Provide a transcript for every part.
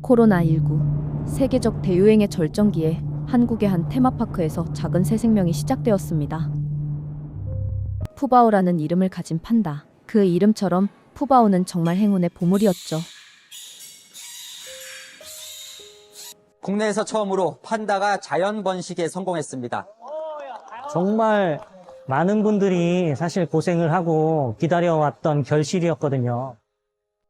코로나19 세계적 대유행의 절정기에 한국의 한 테마파크에서 작은 새 생명이 시작되었습니다. 푸바오라는 이름을 가진 판다. 그 이름처럼 푸바오는 정말 행운의 보물이었죠. 국내에서 처음으로 판다가 자연 번식에 성공했습니다. 정말 많은 분들이 사실 고생을 하고 기다려왔던 결실이었거든요.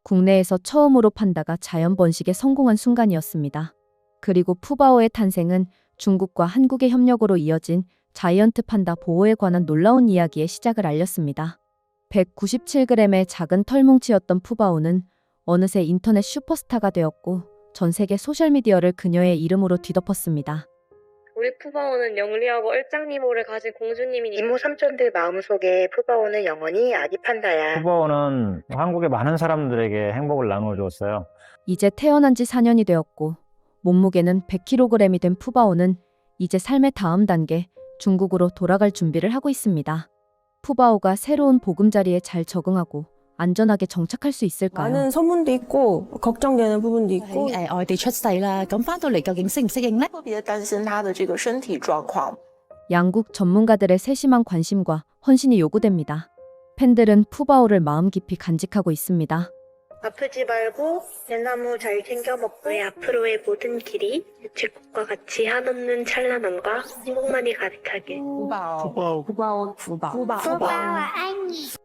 국내에서 처음으로 판다가 자연 번식에 성공한 순간이었습니다. 그리고 푸바오의 탄생은 중국과 한국의 협력으로 이어진 자이언트 판다 보호에 관한 놀라운 이야기의 시작을 알렸습니다. 197g의 작은 털뭉치였던 푸바오는 어느새 인터넷 슈퍼스타가 되었고 전 세계 소셜미디어를 그녀의 이름으로 뒤덮었습니다. 우리 푸바오는 영리하고 얼짱미모를 가진 공주님이니 이모 삼촌들 마음속에 푸바오는 영원히 아기 판다야. 푸바오는 한국의 많은 사람들에게 행복을 나누어 주었어요. 이제 태어난 지 4년이 되었고 몸무게는 100kg이 된 푸바오는 이제 삶의 다음 단계 중국으로 돌아갈 준비를 하고 있습니다. 푸바오가 새로운 보금자리에 잘 적응하고 안전하게 정착할 수 있을까요? 많은 소문도 있고 걱정되는 부분도 있고 外地出世啦，咁翻到嚟究竟適唔適應呢？特别担心他的这个身体状况。 양국 전문가들의 세심한 관심과 헌신이 요구됩니다. 팬들은 푸바오를 마음 깊이 간직하고 있습니다. 아프지 말고 대나무 잘 챙겨 먹고의 앞으로의 모든 길이 유채꽃과 같이 한없는 찬란함과 행복만이 가득하길.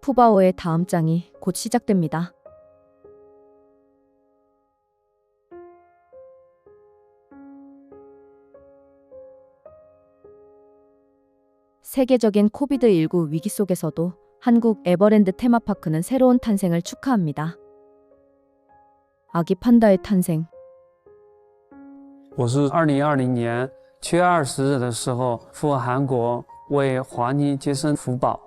푸바오의 다음 장이 곧 시작됩니다. 세계적인 코비드19 위기 속에서도 한국 에버랜드 테마파크는 새로운 탄생을 축하합니다. 아기 판다의 탄생. 我是2020年7月20日的时候赴韩国为华妮接生福宝。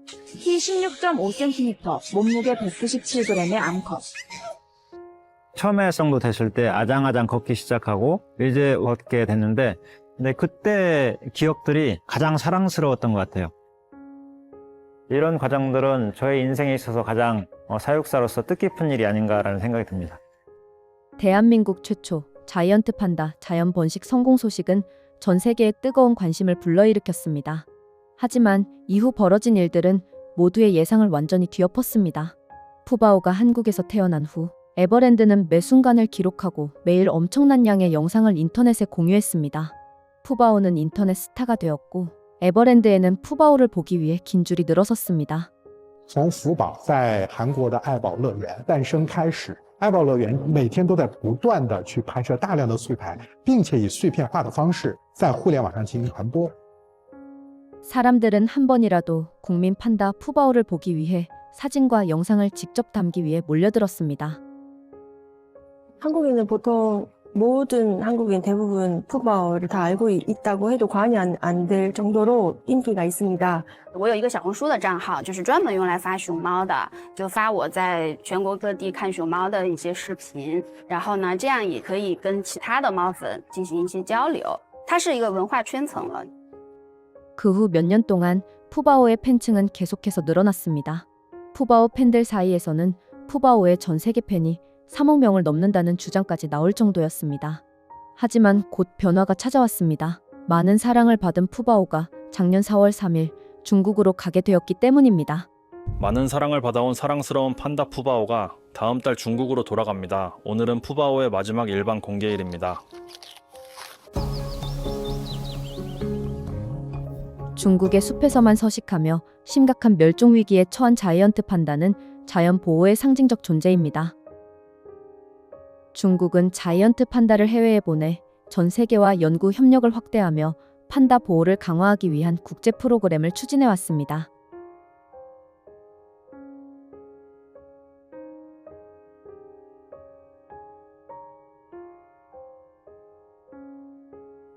키 16.5cm, 몸무게 197g의 암컷. 처음에 정도 됐을 때 아장아장 걷기 시작하고 이제 걷게 됐는데 근데 그때 기억들이 가장 사랑스러웠던 것 같아요. 이런 과정들은 저의 인생에 있어서 가장 사육사로서 뜻깊은 일이 아닌가라는 생각이 듭니다. 대한민국 최초 자이언트 판다 자연 번식 성공 소식은 전 세계에 뜨거운 관심을 불러일으켰습니다. 하지만 이후 벌어진 일들은 모두의 예상을 완전히 뒤엎었습니다. 푸바오가 한국에서 태어난 후 에버랜드는 매 순간을 기록하고 매일 엄청난 양의 영상을 인터넷에 공유했습니다. 푸바오는 인터넷 스타가 되었고 에버랜드에는 푸바오를 보기 위해 긴 줄이 늘어섰습니다. 从福宝在韩国的爱宝乐园诞生开始，爱宝乐园每天都在不断的去拍摄大量的素材，并且以碎片化的方式在互联网上进行传播。 사람들은 한 번이라도 국민 판다 푸바오를 보기 위해 사진과 영상을 직접 담기 위해 몰려들었습니다. 한국인은 보통 모든 한국인 대부분 푸바오를 다 알고 있다고 해도 과언이 안 될 정도로 인기가 있습니다. 我有一个小红书的账号，就是专门用来发熊猫的，就发我在全国各地看熊猫的一些视频，然后呢，这样也可以跟其他的猫粉进行一些交流。它是一个文化圈层了。 그 후 몇 년 동안 푸바오의 팬층은 계속해서 늘어났습니다. 푸바오 팬들 사이에서는 푸바오의 전 세계 팬이 3억 명을 넘는다는 주장까지 나올 정도였습니다. 하지만 곧 변화가 찾아왔습니다. 많은 사랑을 받은 푸바오가 작년 4월 3일 중국으로 가게 되었기 때문입니다. 많은 사랑을 받아온 사랑스러운 판다 푸바오가 다음 달 중국으로 돌아갑니다. 오늘은 푸바오의 마지막 일반 공개일입니다. 중국의 숲에서만 서식하며 심각한 멸종 위기에 처한 자이언트 판다는 자연 보호의 상징적 존재입니다. 중국은 자이언트 판다를 해외에 보내 전 세계와 연구 협력을 확대하며 판다 보호를 강화하기 위한 국제 프로그램을 추진해 왔습니다.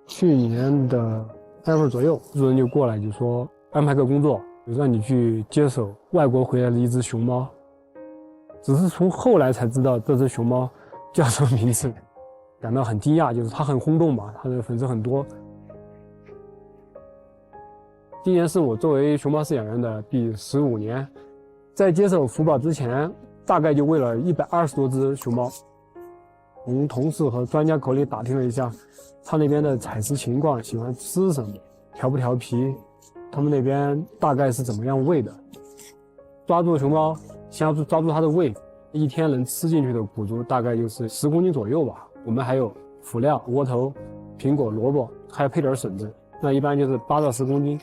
去年的3月左右，主人就过来就说安排个工作，就让你去接手外国回来的一只熊猫。只是从后来才知道这只熊猫叫什么名字，感到很惊讶，就是它很轰动嘛，它的粉丝很多。今年是我作为熊猫饲养员的第15年，在接手福宝之前，大概就喂了120多只熊猫。从同事和专家口里打听了一下，他那边的采食情况，喜欢吃什么，调不调皮，他们那边大概是怎么样喂的。抓住熊猫，先要抓住它的胃，一天能吃进去的谷株大概就是10公斤左右吧。我们还有辅料，窝头、苹果、萝卜，还要配点笋子，那一般就是8到10公斤。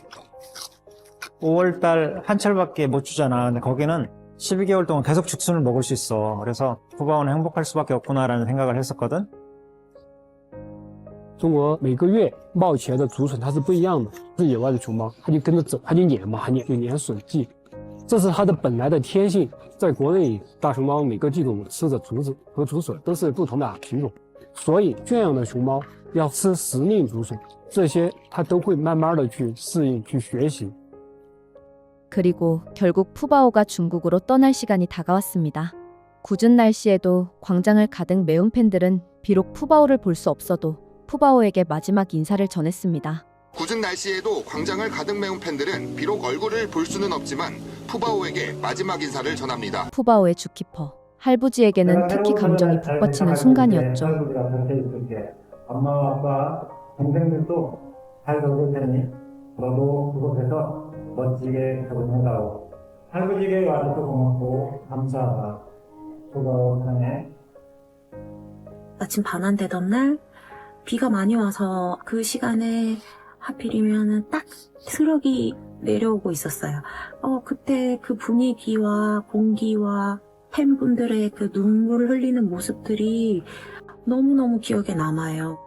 5월달 한철밖에 못 주잖아. 근데 거기는 12개월 동안 계속 죽순을 먹을 수 있어. 그래서 푸바오는 행복할 수밖에 없구나라는 생각을 했었거든. 中国每个月冒起来的竹笋它是不一样的，是野外的熊猫，它就跟着走，它就撵嘛，就撵笋季，这是它的本来的天性。在国内，大熊猫每个季度吃的竹子和竹笋都是不同的品种，所以圈养的熊猫要吃时令竹笋，这些它都会慢慢的去适应、去学习。 그리고 결국 푸바오가 중국으로 떠날 시간이 다가왔습니다. 궂은 날씨에도 광장을 가득 메운 팬들은 비록 푸바오를 볼 수 없어도 푸바오에게 마지막 인사를 전했습니다. 궂은 날씨에도 광장을 가득 메운 팬들은 비록 얼굴을 볼 수는 없지만 푸바오에게 마지막 인사를 전합니다. 푸바오의 주키퍼 할부지에게는 특히 감정이 북받치는 순간이었죠. 엄마, 아빠, 동생들도 잘 놀을 테니 너도 그곳에서 멋지게 적응해다오. 할부지에게 와줘서 고맙고 감사하다. 푸바오 사랑해. 마침 반환되던 날 비가 많이 와서 그 시간에 하필이면은 딱 트럭이 내려오고 있었어요. 그때 그 분위기와 공기와 팬분들의 그 눈물을 흘리는 모습들이 너무너무 기억에 남아요.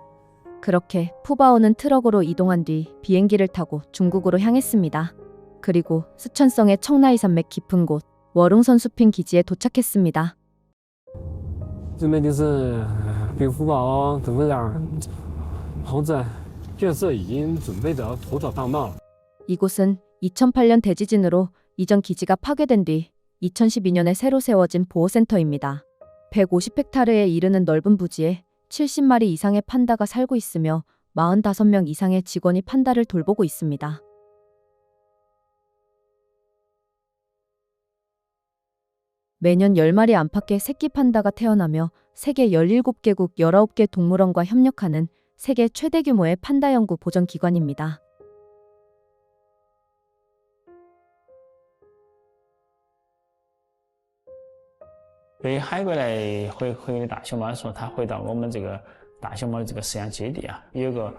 그렇게 푸바오는 트럭으로 이동한 뒤 비행기를 타고 중국으로 향했습니다. 그리고 스촨성의 청라이산맥 깊은 곳 워룽선 숲인 기지에 도착했습니다. 这边就是给福宝准备点豪宅，建设已经准备得妥妥当当了。 이곳은 2008년 대지진으로 이전 기지가 파괴된 뒤 2012년에 새로 세워진 보호센터입니다. 150헥타르에 이르는 넓은 부지에 70마리 이상의 판다가 살고 있으며 45명 이상의 직원이 판다를 돌보고 있습니다. 매년 10마리 안팎의 새끼 판다가 태어나며 세계 17개국 19개 동물원과 협력하는 세계 최대 규모의 판다 연구 보전 기관입니다.对于海归来回大熊猫来说，他回到我们这个大熊猫的这个饲养基地啊，有个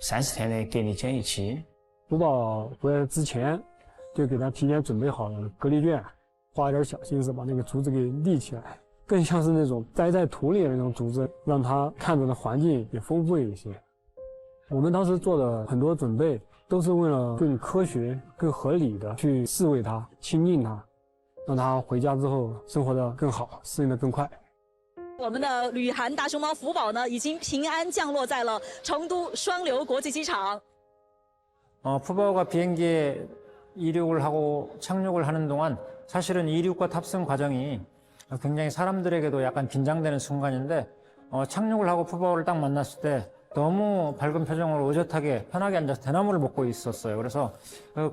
30天的隔离检疫期。福宝回来之前，就给他提前准备好了隔离卷，花一点小心思把那个竹子给立起来，更像是那种栽在土里的那种竹子，让他看着的环境也丰富一些。我们当时做的很多准备，都是为了更科学、更合理的去饲喂它、亲近它。 让它回家之后生活得更好，适应得更快。我们的旅韩大熊猫福宝呢，已经平安降落在了成都双流国际机场。 푸바오가 비행기에 이륙을 하고 착륙을 하는 동안 사실은 이륙과 탑승 과정이 굉장히 사람들에게도 약간 긴장되는 순간인데 착륙을 하고 푸바오를 딱 만났을 때 너무 밝은 표정으로 의젓하게 편하게 앉아서 대나무를 먹고 있었어요. 그래서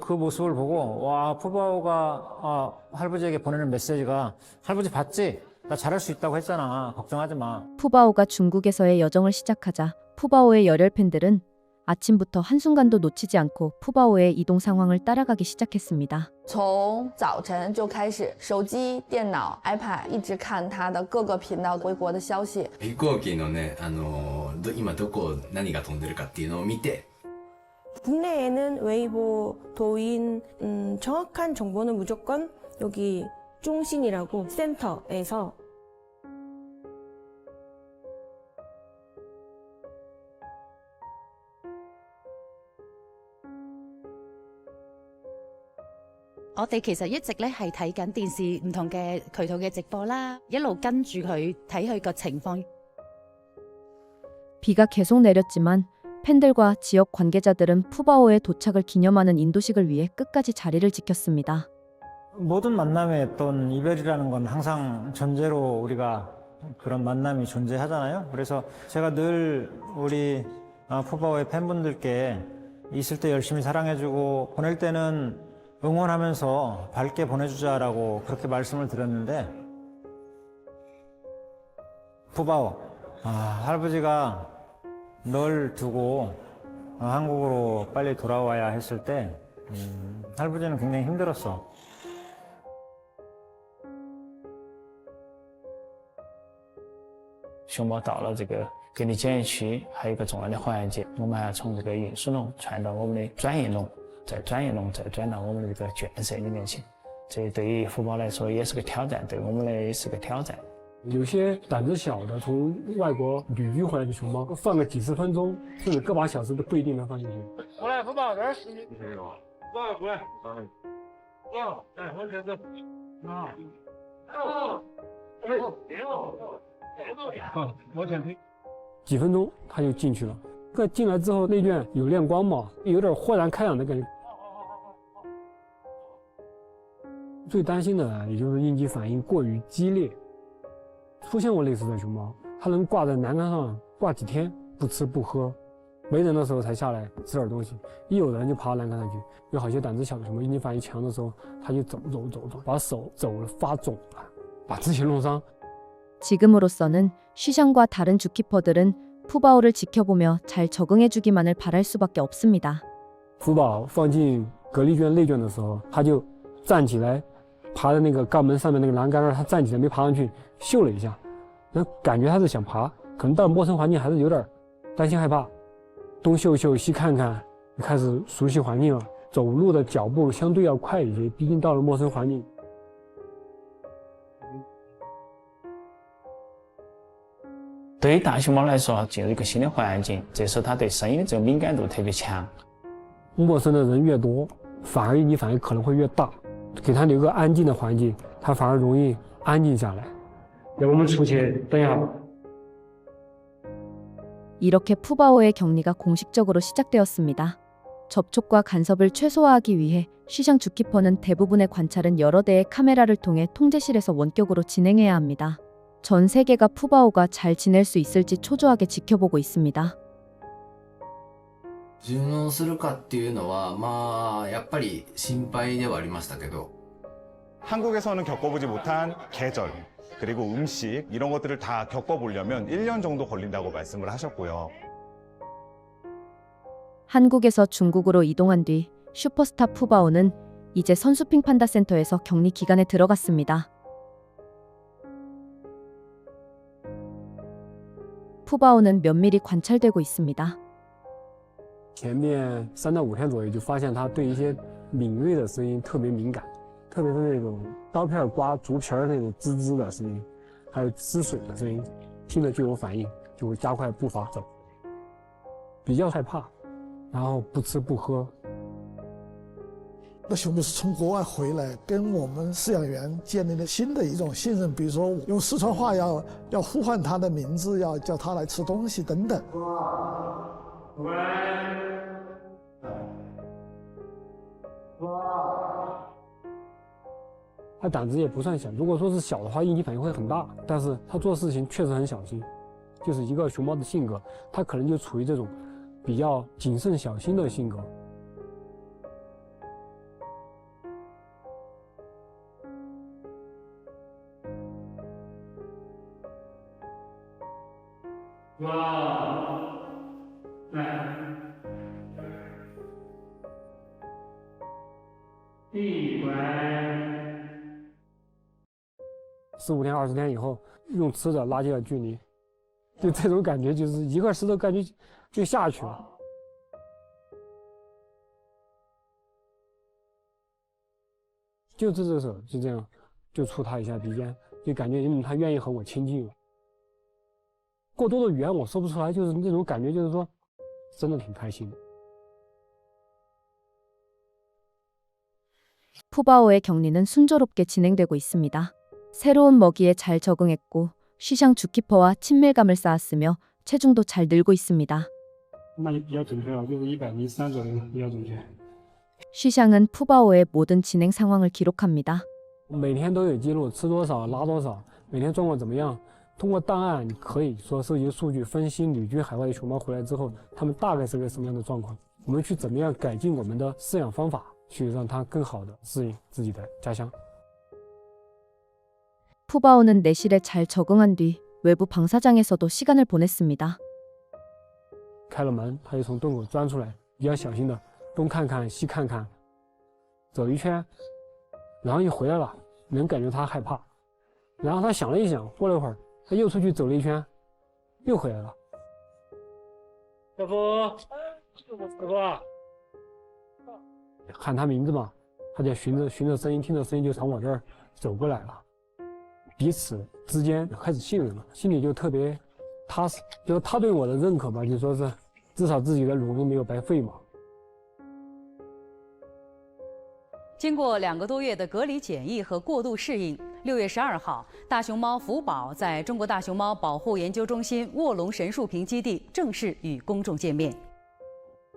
그 모습을 보고 와 푸바오가 할부지에게 보내는 메시지가 할부지 봤지? 나 잘할 수 있다고 했잖아. 걱정하지 마. 푸바오가 중국에서의 여정을 시작하자 푸바오의 열혈 팬들은 아침부터 한순간도 놓치지 않고 푸바오의 이동 상황을 따라가기 시작했습니다. 从早晨就开始，手机、电脑、iPad 一直看他的各个频道回国的消息。飛行機のね、今どこ何が飛んでるかっていうのを見て。 국내에는 웨이보, 도인, 정확한 정보는 무조건 여기 중신이라고 센터에서我哋其實一直咧係睇緊電視唔同嘅渠道嘅直播啦，一路跟住佢睇佢個情況。 비가 계속 내렸지만 팬들과 지역 관계자들은 푸바오의 도착을 기념하는 인도식을 위해 끝까지 자리를 지켰습니다. 모든 만남에 어떤 이별이라는 건 항상 전제로 우리가 그런 만남이 존재하잖아요. 그래서 제가 늘 우리 푸바오의 팬분들께 있을 때 열심히 사랑해주고 보낼 때는 응원하면서 밝게 보내주자라고 그렇게 말씀을 드렸는데 푸바오 할아버지가 널 두고 한국으로 빨리 돌아와야 했을 때 할아버지는 굉장히 힘들었어. 熊猫到了这个隔离检疫区，还有一个重要的环节，我们还要从这个运输笼传到我们的转运笼，再转运笼再转到我们的这个圈舍里面去。这对于福宝来说也是个挑战，对我们也是个挑战。有些胆子小的从外国旅居回来的熊猫，放个几十分钟甚至个把小时都不一定能放进去。过来，福宝这儿。过来，来，往前走。往前推。几分钟它就进去了。这进来之后，内圈有亮光嘛，有点豁然开朗的感觉。最担心的也就是应激反应过于激烈。出现过类似的熊猫，它能挂在栏杆上挂几天，不吃不喝，没人的时候才下来吃点东西，一有人就爬到栏杆上去。有好些胆子小的熊猫，应激反应强的时候，它就走，把手走了发肿了，把自己弄伤。 지금으로서는 쉬샹과 다른 주키퍼들은 푸바오를 지켜보며 잘 적응해주기만을 바랄 수밖에 없습니다. 福宝放进隔离圈内圈的时候，他就站起来，爬在那个肛门上面那个栏杆那儿，他站起来没爬上去，嗅了一下，那感觉他是想爬，可能到陌生环境还是有点担心害怕，东嗅嗅西看看，开始熟悉环境了，走路的脚步相对要快一些，毕竟到了陌生环境。 对于大熊猫来说，进入一个新的环境，这时候它对声音的这个敏感度特别强。陌生的人越多，反而应激反应可能会越大。给它留个安静的环境，它反而容易安静下来。要不我们出去等一下吧。 이렇게 푸바오의 격리가 공식적으로 시작되었습니다. 접촉과 간섭을 최소화하기 위해 쉬샹 주키퍼는 대부분의 관찰은 여러 대의 카메라를 통해 통제실에서 원격으로 진행해야 합니다. 전 세계가 푸바오가 잘 지낼 수 있을지 초조하게 지켜보고 있습니다. 順応するかっていうのはまあやっぱり心配ではありましたけど 한국에서는 겪어보지 못한 계절 그리고 음식 이런 것들을 다 겪어보려면 1년 정도 걸린다고 말씀을 하셨고요. 한국에서 중국으로 이동한 뒤 슈퍼스타 푸바오는 이제 선수핑 판다 센터에서 격리 기간에 들어갔습니다. 푸바오는 면밀히 관찰되고 있습니다. 前面3到5天左右，就发现它对一些敏锐的声音特别敏感，特别是那种刀片刮竹皮儿那种滋滋的声音，还有滋水的声音，听了就有反应，就会加快步伐走。比较害怕，然后不吃不喝。那熊猫是从国外回来，跟我们饲养员建立了新的一种信任，比如说用四川话要呼唤它的名字，要叫它来吃东西等等。 他胆子也不算小，如果说是小的话，应激反应会很大。但是他做事情确实很小心，就是一个熊猫的性格，它可能就处于这种比较谨慎小心的性格。15天、20天以后，用吃的拉近了距离，就这种感觉，就是一块石头感觉就下去了。就这只手就这样，就触他一下鼻尖，就感觉他愿意和我亲近了。过多的语言我说不出来，就是那种感觉，就是说，真的挺开心的。 푸바오의 격리는 순조롭게 진행되고 있습니다. 새로운 먹이에 잘 적응했고 쉬샹 주키퍼와 친밀감을 쌓았으며 체중도 잘 늘고 있습니다. 那也比较准确了，就是103左右，比较准确。 쉬샹은 푸바오의 모든 진행 상황을 기록합니다. 每天都有记录，吃多少，拉多少，每天状况怎么样。通过档案，你可以说收集数据，分析旅居海外的熊猫回来之后，它们大概是个什么样的状况。我们去怎么样改进我们的饲养方法，去让它更好的适应自己的家乡。 푸바오는 내실에 잘 적응한 뒤 외부 방사장에서도 시간을 보냈습니다. 开了门，他就从洞口钻出来，比较小心的东看看西看看，走一圈，然后又回来了，能感觉他害怕。然后他想了一想，过了一会儿，他又出去走了一圈，又回来了。小夫，小夫，喊他名字嘛，他就循着声音，听着声音就朝我这儿走过来了。彼此之间开始信任了，心里就特别踏实，就是他对我的认可吧，就说是至少自己的努力没有白费嘛。经过2个多月的隔离检疫和过度适应，6月12号，大熊猫福宝在中国大熊猫保护研究中心卧龙神树坪基地正式与公众见面。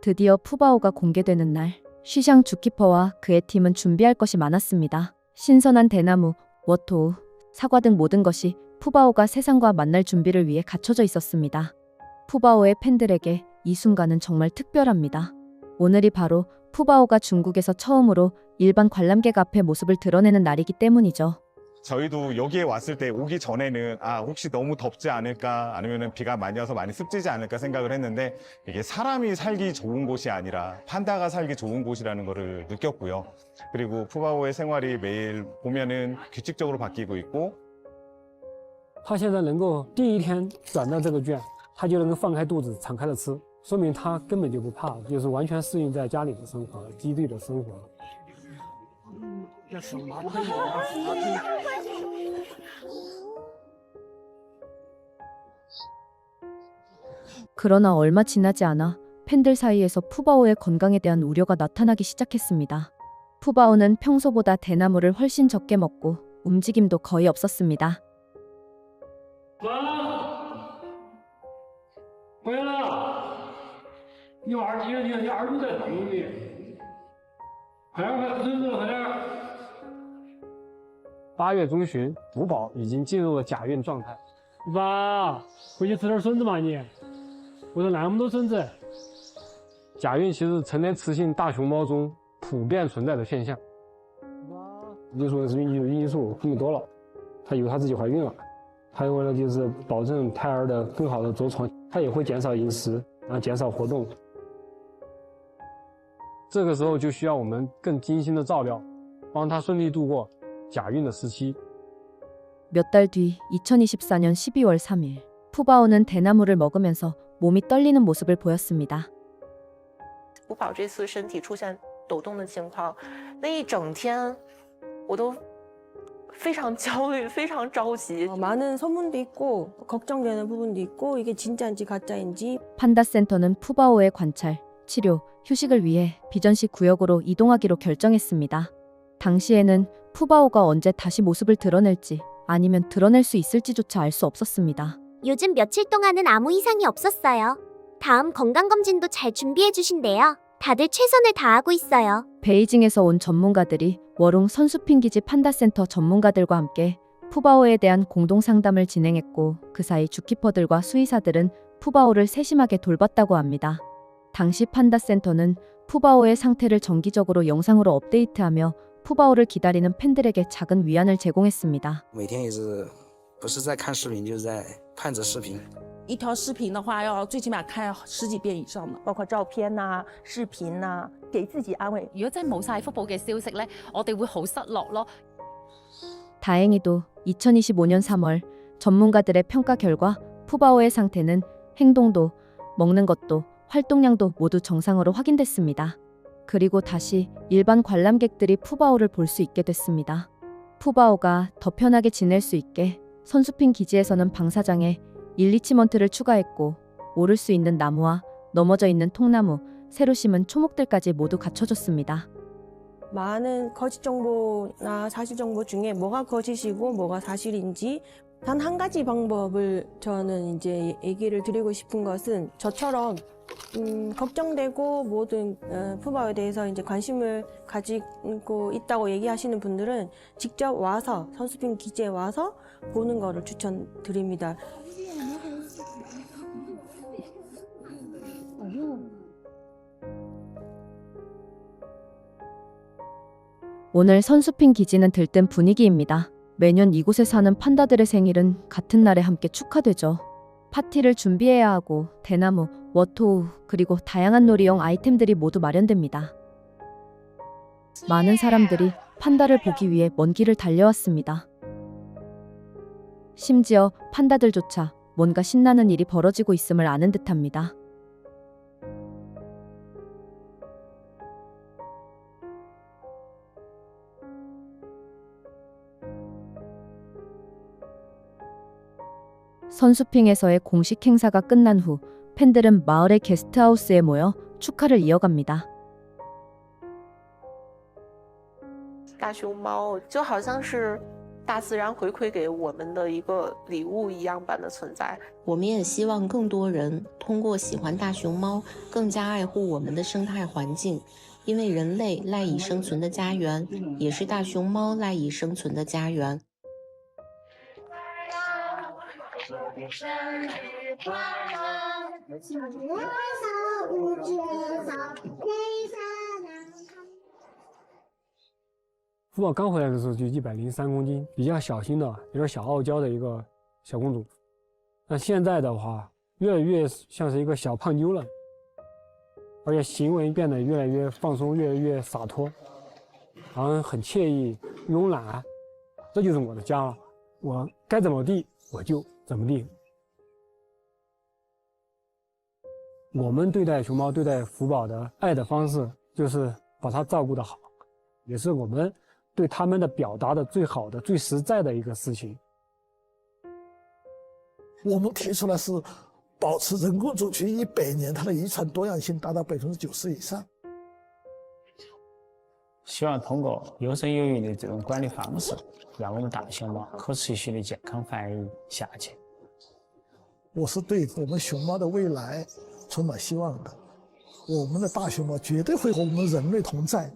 드디어 푸바오가 공개되는 날, 쉬샹 주키퍼와 그의 팀은 준비할 것이 많았습니다. 신선한 대나무, 워토우, 사과 등 모든 것이 푸바오가 세상과 만날 준비를 위해 갖춰져 있었습니다. 푸바오의 팬들에게 이 순간은 정말 특별합니다. 오늘이 바로 푸바오가 중국에서 처음으로 일반 관람객 앞에 모습을 드러내는 날이기 때문이죠. 저희도 여기에 왔을 때 오기 전에는 혹시 너무 덥지 않을까 아니면 비가 많이 와서 많이 습지지 않을까 생각을 했는데 이게 사람이 살기 좋은 곳이 아니라 판다가 살기 좋은 곳이라는 거를 느꼈고요. 그리고 푸바오의 생활이 매일 보면은 규칙적으로 바뀌고 있고 他现在能够第一天转到这个圈，他就能够放开肚子敞开的吃，说明他根本就不怕，就是完全适应在家里的生活、基地的生活。그러나 얼마 지나지 않아 팬들 사이에서 푸바오의 건강에 대한 우려가 나타나기 시작했습니다. 푸바오는 평소보다 대나무를 훨씬 적게 먹고 움직임도 거의 없었습니다. 回来了，你儿子你儿子在等你，快点快孙子快点。8月中旬，福宝已经进入了假孕状态。爸，回去吃点孙子嘛你。我说那么多孙子。假孕其实成年雌性大熊猫中普遍存在的现象。就说是孕激素分泌多了，她以为她自己怀孕了。 还有为了就是保证胎儿的更好的着床，它也会减少饮食，然后减少活动。这个时候就需要我们更精心的照料，帮它顺利度过假孕的时期。 몇 달 뒤 2024년 12월 3일, 푸바오는 대나무를 먹으면서 몸이 떨리는 모습을 보였습니다. 福宝这次身体出现抖动的情况，那一整天我都 非常焦虑，非常着急。 많은 소문도 있고 걱정되는 부분도 있고 이게 진짜인지 가짜인지. 판다 센터는 푸바오의 관찰, 치료, 휴식을 위해 비전시 구역으로 이동하기로 결정했습니다. 당시에는 푸바오가 언제 다시 모습을 드러낼지 아니면 드러낼 수 있을지조차 알 수 없었습니다. 요즘 며칠 동안은 아무 이상이 없었어요. 다음 건강검진도 잘 준비해 주신대요. 다들 최선을 다하고 있어요. 베이징에서 온 전문가들이 워룽 선수핑 기지 판다센터 전문가들과 함께 푸바오에 대한 공동 상담을 진행했고 그 사이 주키퍼들과 수의사들은 푸바오를 세심하게 돌봤다고 합니다. 당시 판다센터는 푸바오의 상태를 정기적으로 영상으로 업데이트하며 푸바오를 기다리는 팬들에게 작은 위안을 제공했습니다. 每天也是不是在看视频就是在看着视频。 一条视频的话，要最起码看10几遍以上的，包括照片呐、视频呐，给自己安慰。如果真係冇晒福寶嘅消息咧，我哋會好失落咯。 다행히도 2025년 3월 전문가들의 평가 결과 푸바오의 상태는 행동도, 먹는 것도, 활동량도 모두 정상으로 확인됐습니다. 그리고 다시 일반 관람객들이 푸바오를 볼 수 있게 됐습니다. 푸바오가 더 편하게 지낼 수 있게 선수핑 기지에서는 방사장에 일리치먼트를 추가했고 오를 수 있는 나무와 넘어져 있는 통나무, 새로 심은 초목들까지 모두 갖춰졌습니다. 많은 거짓 정보나 사실 정보 중에 뭐가 거짓이고 뭐가 사실인지 단 한 가지 방법을 저는 이제 얘기를 드리고 싶은 것은 저처럼 걱정되고 모든 푸바오에 대해서 이제 관심을 가지고 있다고 얘기하시는 분들은 직접 와서 선수핑 기지에 와서 보는 거를 추천드립니다. 오늘 선수핑 기지는 들뜬 분위기입니다. 매년 이곳에 사는 판다들의 생일은 같은 날에 함께 축하되죠. 파티를 준비해야 하고 대나무, 워토우, 그리고 다양한 놀이용 아이템들이 모두 마련됩니다. 많은 사람들이 판다를 보기 위해 먼 길을 달려왔습니다. 심지어 판다들조차 뭔가 신나는 일이 벌어지고 있음을 아는 듯합니다. 선수핑에서의 공식 행사가 끝난 후 팬들은 마을의 게스트하우스에 모여 축하를 이어갑니다. 大熊猫就好像是大自然回馈给我们的一个礼物一样般的存在。我们也希望更多人通过喜欢大熊猫，更加爱护我们的生态环境，因为人类赖以生存的家园，也是大熊猫赖以生存的家园。生日快乐，生日快乐，福宝刚回来的时候就103公斤，比较小心的，有点小傲娇的一个小公主。那现在的话，越来越像是一个小胖妞了，而且行为变得越来越放松，越来越洒脱，好像很惬意、慵懒。这就是我的家了，我该怎么地我就怎么地。我们对待熊猫、对待福宝的爱的方式，就是把它照顾得好，也是我们对他们的表达的最好的、最实在的一个事情。我们提出来是保持人工族群100年它的遗传多样性达到90%以上。希望通过有声有影的这种管理方式，让我们大熊猫可持续的健康繁育下去。我是对我们熊猫的未来充满希望的。我们的大熊猫绝对会和我们人类同在。